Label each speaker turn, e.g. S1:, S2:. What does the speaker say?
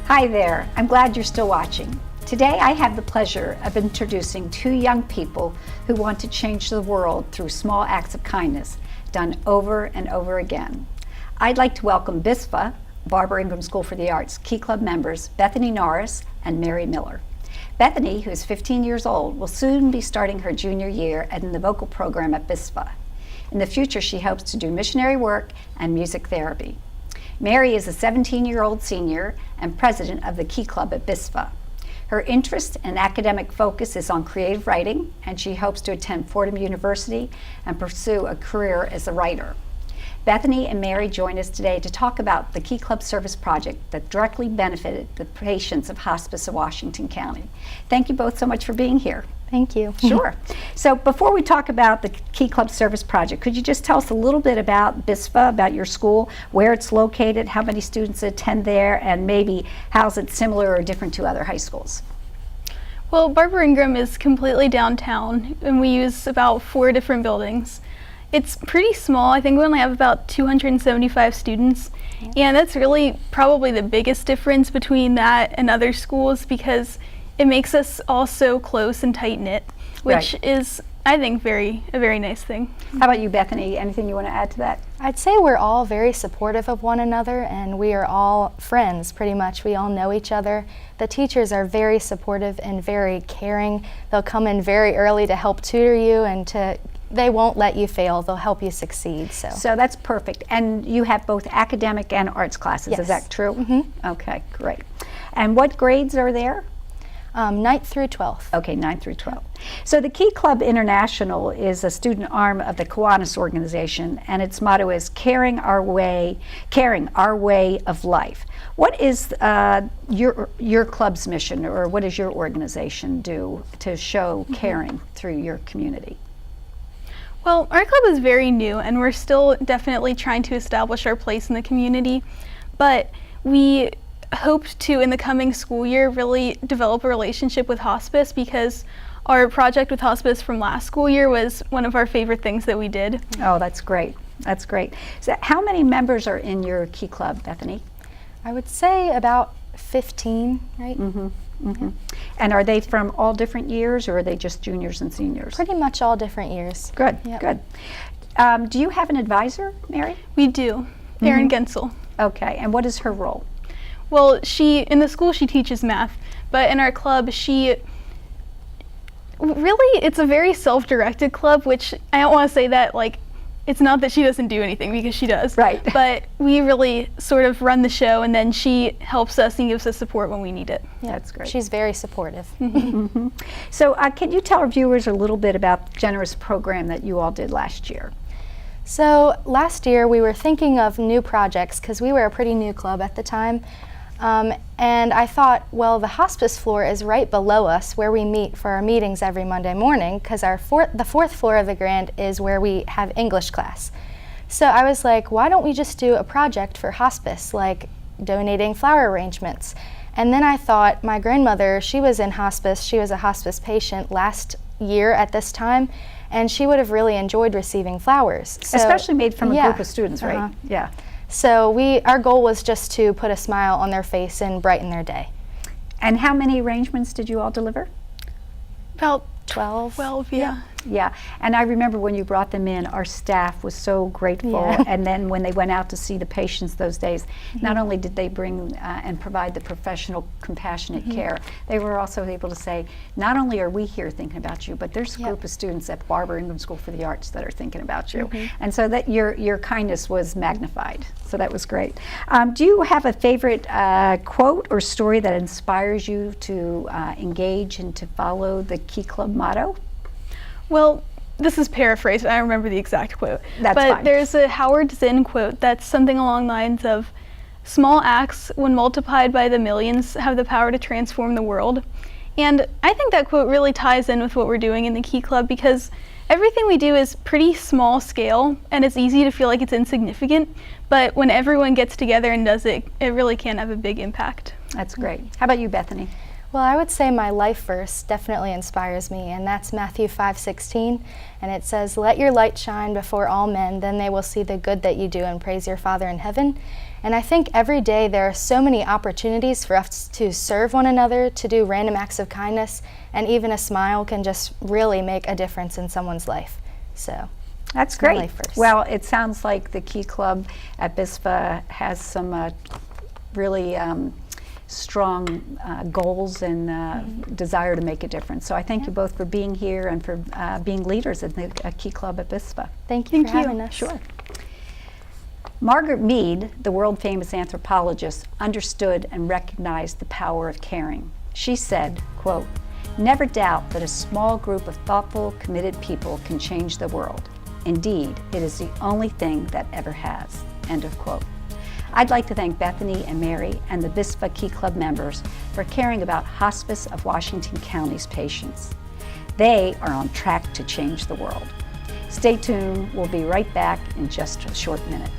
S1: Hi there, I'm glad you're still watching. Today I have the pleasure of introducing two young people who want to change the world through small acts of kindness, done over and over again. I'd like to welcome BIFSA, Barbara Ingram School for the Arts, Key Club members Bethany Norris and Mary Miller. Bethany, who is 15 years old, will soon be starting her junior year in the vocal program at BIFSA. In the future, she hopes to do missionary work and music therapy. Mary is a 17-year-old senior and president of the Key Club at BIFSA. Her interest and academic focus is on creative writing, and she hopes to attend Fordham University and pursue a career as a writer. Bethany and Mary join us today to talk about the Key Club service project that directly benefited the patients of Hospice of Washington County. Thank you both so much for being here.
S2: Thank you.
S1: Sure. So before we talk about the Key Club service project, could you just tell us a little bit about BIFSA, about your school, where it's located, how many students attend there, and maybe how's it similar or different to other high schools?
S3: Well, Barbara Ingram is completely downtown, and we use about 4 different buildings. It's pretty small. I think we only have about 275 students, and that's really probably the biggest difference between that and other schools because it makes us all so close and tight-knit, which is, I think, a very nice thing.
S1: How about you, Bethany? Anything you want to add to that?
S2: I'd say we're all very supportive of one another, and we are all friends, pretty much. We all know each other. The teachers are very supportive and very caring. They'll come in very early to help tutor you, and they won't let you fail. They'll help you succeed. So
S1: that's perfect. And you have both academic and arts classes,
S2: yes.
S1: Is that true?
S2: Mm-hmm.
S1: Okay, great. And what grades are there?
S2: 9th through 12th.
S1: Okay, 9th through 12th. So the Key Club International is a student arm of the Kiwanis organization, and its motto is caring our way of life. What is your club's mission, or what does your organization do to show caring through your community?
S3: Well, our club is very new, and we're still definitely trying to establish our place in the community, but we hope to, in the coming school year, really develop a relationship with hospice because our project with hospice from last school year was one of our favorite things that we did.
S1: Oh, that's great. That's great. So how many members are in your Key Club, Bethany?
S2: I would say about 15, right?
S1: Mm-hmm. Mm-hmm. Yeah. And are they from all different years, or are they just juniors and seniors?
S2: Pretty much all different years.
S1: Good,
S2: Yep.
S1: Good. Do you have an advisor, Mary?
S3: We do. Erin Gensel.
S1: Okay, and what is her role?
S3: Well, in the school she teaches math, but in our club it's a very self-directed club, which I don't want to say that it's not that she doesn't do anything, because she does.
S1: Right.
S3: But we really sort of run the show, and then she helps us and gives us support when we need it.
S2: Yeah,
S1: that's great.
S2: She's very supportive.
S1: Mm-hmm. So can you tell our viewers a little bit about the generous program that you all did last year?
S2: So last year we were thinking of new projects because we were a pretty new club at the time. And I thought, well, the hospice floor is right below us where we meet for our meetings every Monday morning because the 4th floor of the Grand is where we have English class. So I was like, why don't we just do a project for hospice, like donating flower arrangements? And then I thought, my grandmother, she was in hospice. She was a hospice patient last year at this time, and she would have really enjoyed receiving flowers. So,
S1: especially made from a group of students, right?
S2: Uh-huh.
S1: Yeah.
S2: So our goal was just to put a smile on their face and brighten their day.
S1: And how many arrangements did you all deliver?
S3: About
S2: 12.
S3: 12, yeah.
S1: Yeah, and I remember when you brought them in, our staff was so grateful.
S2: Yeah.
S1: And then when they went out to see the patients those days, not only did they bring and provide the professional, compassionate care, they were also able to say, not only are we here thinking about you, but there's a group of students at Barbara Ingram School for the Arts that are thinking about you. And so that your kindness was magnified. So that was great. Do you have a favorite quote or story that inspires you to engage and to follow the Key Club motto?
S3: Well, this is paraphrased. I don't remember the exact quote.
S1: That's
S3: but
S1: fine.
S3: There's a Howard Zinn quote that's something along the lines of, small acts, when multiplied by the millions, have the power to transform the world. And I think that quote really ties in with what we're doing in the Key Club because everything we do is pretty small scale, and it's easy to feel like it's insignificant. But when everyone gets together and does it, it really can have a big impact.
S1: That's great. How about you, Bethany?
S2: Well, I would say my life verse definitely inspires me, and that's Matthew 5:16, and it says, "Let your light shine before all men, then they will see the good that you do and praise your Father in heaven." And I think every day there are so many opportunities for us to serve one another, to do random acts of kindness, and even a smile can just really make a difference in someone's life. So
S1: That's
S2: it's my
S1: great.
S2: life first.
S1: Well, it sounds like the Key Club at BIFSA has some really strong goals and desire to make a difference. So I thank you both for being here and for being leaders in the Key Club at BIFSA.
S2: Thank you for
S3: Thank you.
S2: having us.
S1: Sure. Margaret Mead, the world-famous anthropologist, understood and recognized the power of caring. She said, quote, "Never doubt that a small group of thoughtful, committed people can change the world. Indeed, it is the only thing that ever has." End of quote. I'd like to thank Bethany and Mary and the BIFSA Key Club members for caring about Hospice of Washington County's patients. They are on track to change the world. Stay tuned. We'll be right back in just a short minute.